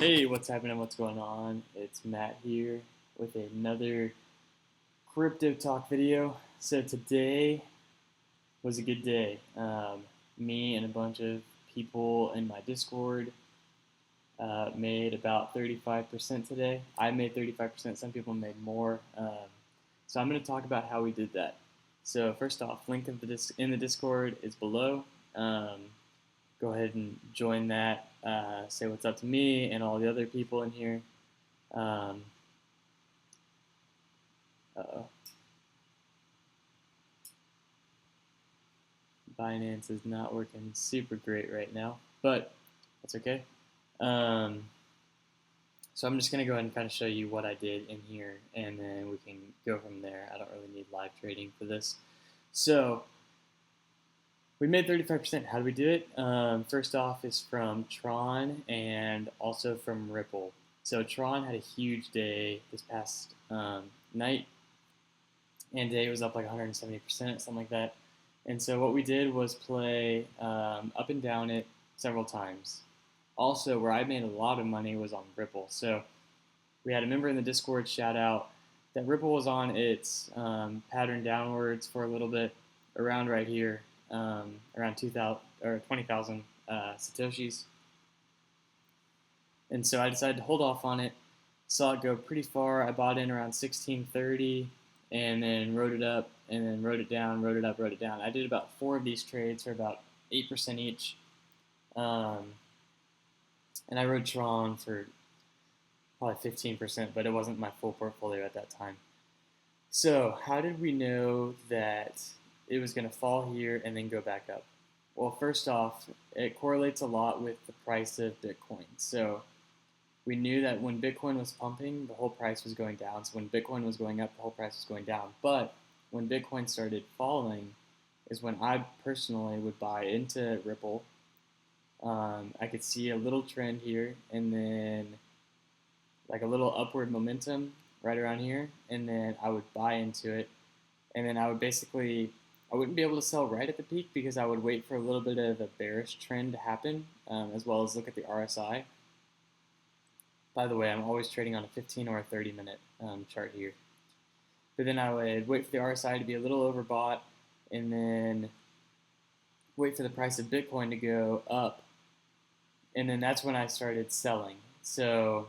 Hey, what's happening? What's going on? It's Matt here with another crypto talk video. So today was a good day. Me and a bunch of people in my Discord made about 35% today. I made 35%. Some people made more. So I'm going to talk about how we did that. So first off, link in the Discord is below. Go ahead and join that. Say what's up to me and all the other people in here. Um, uh-oh. Binance is not working super great right now, but that's okay. So I'm just going to go ahead and kind of show you what I did in here, and then we can go from there. I don't really need live trading for this. So we made 35%. How did we do it? First off is from Tron and also from Ripple. So Tron had a huge day this past night, and day was up like 170%, something like that. And so what we did was play up and down it several times. Also, where I made a lot of money was on Ripple. So we had a member in the Discord shout out that Ripple was on its pattern downwards for a little bit, around right here, around 2,000 or 20,000 satoshis. And so I decided to hold off on it. Saw it go pretty far. I bought in around 1630 and then wrote it up and then wrote it down, wrote it up, wrote it down. I did about 4 of these trades for about 8% each. And I rode Tron for probably 15%, but it wasn't my full portfolio at that time. So how did we know that it was going to fall here and then go back up? Well, first off, it correlates a lot with the price of Bitcoin. So we knew that when Bitcoin was pumping, the whole price was going down. So when Bitcoin was going up, the whole price was going down. But when Bitcoin started falling is when I personally would buy into Ripple. I could see a little trend here and then like a little upward momentum right around here, and then I would buy into it, and then I would basically, I wouldn't be able to sell right at the peak because I would wait for a little bit of a bearish trend to happen, as well as look at the RSI. By the way, I'm always trading on a 15 or a 30 minute chart here. But then I would wait for the RSI to be a little overbought, and then wait for the price of Bitcoin to go up, and then that's when I started selling. So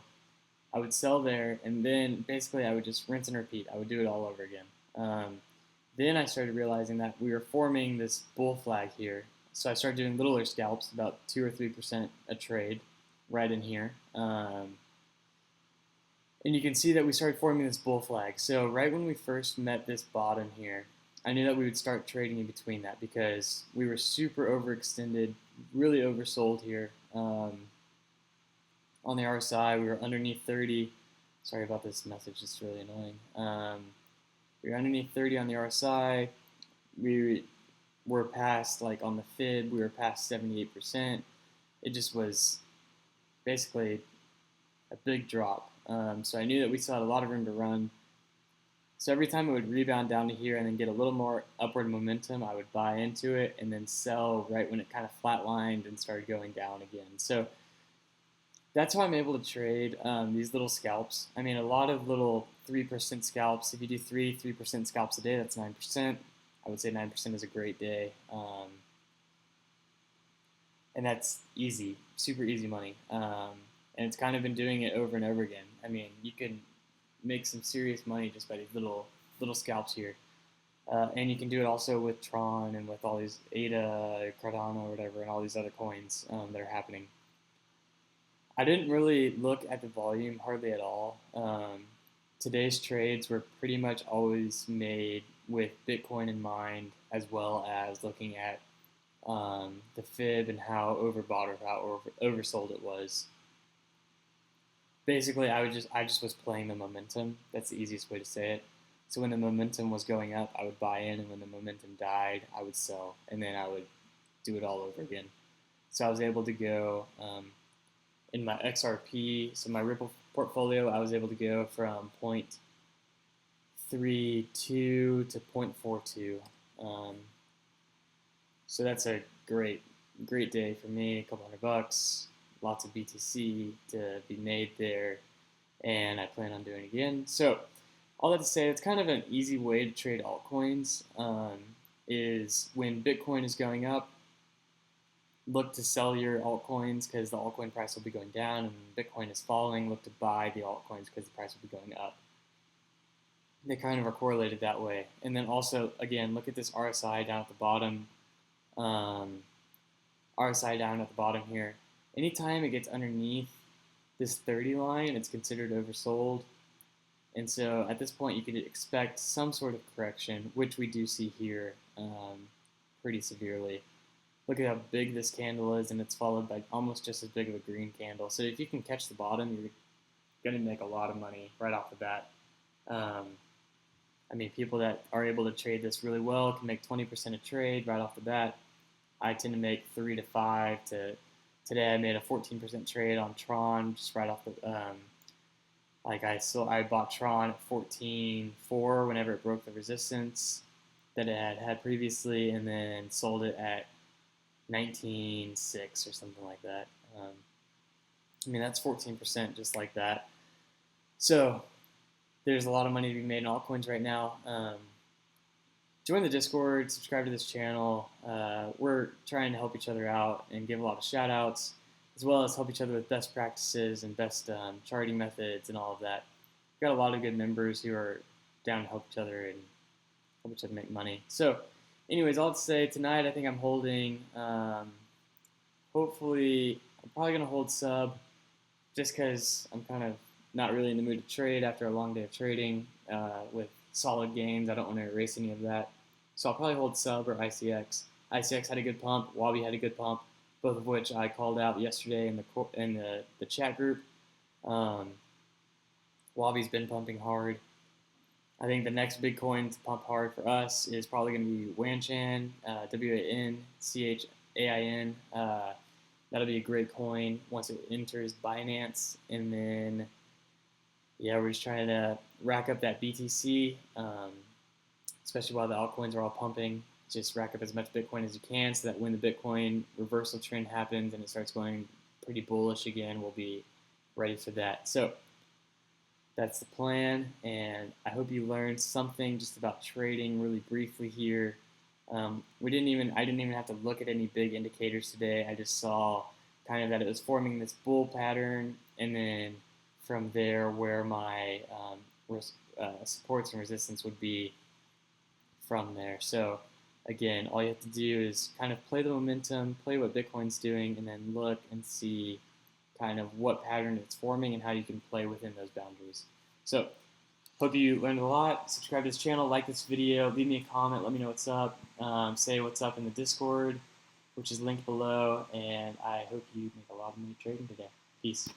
I would sell there, and then basically I would just rinse and repeat. I would do it all over again. Then I started realizing that we were forming this bull flag here. So I started doing littler scalps, about 2 or 3% a trade, right in here. And you can see that we started forming this bull flag. So right when we first met this bottom here, I knew that we would start trading in between that because we were super overextended, really oversold here. On the RSI, we were underneath 30. Sorry about this message, it's really annoying. We were underneath 30 on the RSI. We were past, like on the fib, we were past 78%. It just was basically a big drop. So I knew that we still had a lot of room to run. So every time it would rebound down to here and then get a little more upward momentum, I would buy into it and then sell right when it kind of flatlined and started going down again. So that's how I'm able to trade these little scalps. I mean, a lot of little 3% scalps. If you do 3% scalps a day, that's 9%. I would say 9% is a great day. And that's easy, super easy money. And it's kind of been doing it over and over again. I mean, you can make some serious money just by these little scalps here. And you can do it also with Tron and with all these ADA, Cardano, or whatever, and all these other coins that are happening. I didn't really look at the volume hardly at all. Today's trades were pretty much always made with Bitcoin in mind, as well as looking at the fib and how overbought or how oversold it was. Basically, I just was playing the momentum. That's the easiest way to say it. So when the momentum was going up, I would buy in, and when the momentum died, I would sell, and then I would do it all over again. So I was able to go in my XRP, so my Ripple portfolio, I was able to go from 0.32 to 0.42. So that's a great day for me. A couple $100. lots of BTC to be made there, and I plan on doing it again. So all that to say, it's kind of an easy way to trade altcoins. Is when Bitcoin is going up, look to sell your altcoins because the altcoin price will be going down, and when Bitcoin is falling, look to buy the altcoins because the price will be going up. They kind of are correlated that way. And then also, again, look at this RSI down at the bottom. RSI down at the bottom here. Anytime it gets underneath this 30 line, it's considered oversold. And so at this point, you could expect some sort of correction, which we do see here pretty severely. Look at how big this candle is, and it's followed by almost just as big of a green candle. So if you can catch the bottom, you're going to make a lot of money right off the bat. I mean, people that are able to trade this really well can make 20% a trade right off the bat. I tend to make 3 to 5. Today I made a 14% trade on Tron just right off the I bought Tron at 14.4 whenever it broke the resistance that it had previously, and then sold it at 19.6 or something like that. I mean, that's 14% just like that. So there's a lot of money to be made in altcoins right now. Join the Discord, subscribe to this channel. We're trying to help each other out and give a lot of shout outs, as well as help each other with best practices and best charting methods and all of that. We've got a lot of good members who are down to help each other and help each other make money. So anyways, all to say, tonight I think I'm holding, hopefully, I'm probably going to hold sub just because I'm kind of not really in the mood to trade after a long day of trading with solid gains. I don't want to erase any of that. So I'll probably hold sub or ICX. ICX had a good pump. Wabi had a good pump, both of which I called out yesterday in the chat group. Wabi's been pumping hard. I think the next big coin to pump hard for us is probably going to be Wanchan, WANCHAIN. That'll be a great coin once it enters Binance. And then, yeah, we're just trying to rack up that BTC, especially while the altcoins are all pumping. Just rack up as much Bitcoin as you can so that when the Bitcoin reversal trend happens and it starts going pretty bullish again, we'll be ready for that. So that's the plan, and I hope you learned something just about trading really briefly here. I didn't even have to look at any big indicators today. I just saw kind of that it was forming this bull pattern, and then from there where my supports and resistance would be from there. So again, all you have to do is kind of play the momentum, play what Bitcoin's doing, and then look and see kind of what pattern it's forming and how you can play within those boundaries. So hope you learned a lot. Subscribe to this channel, like this video, leave me a comment, let me know what's up, say what's up in the Discord, which is linked below, and I hope you make a lot of money trading today. Peace.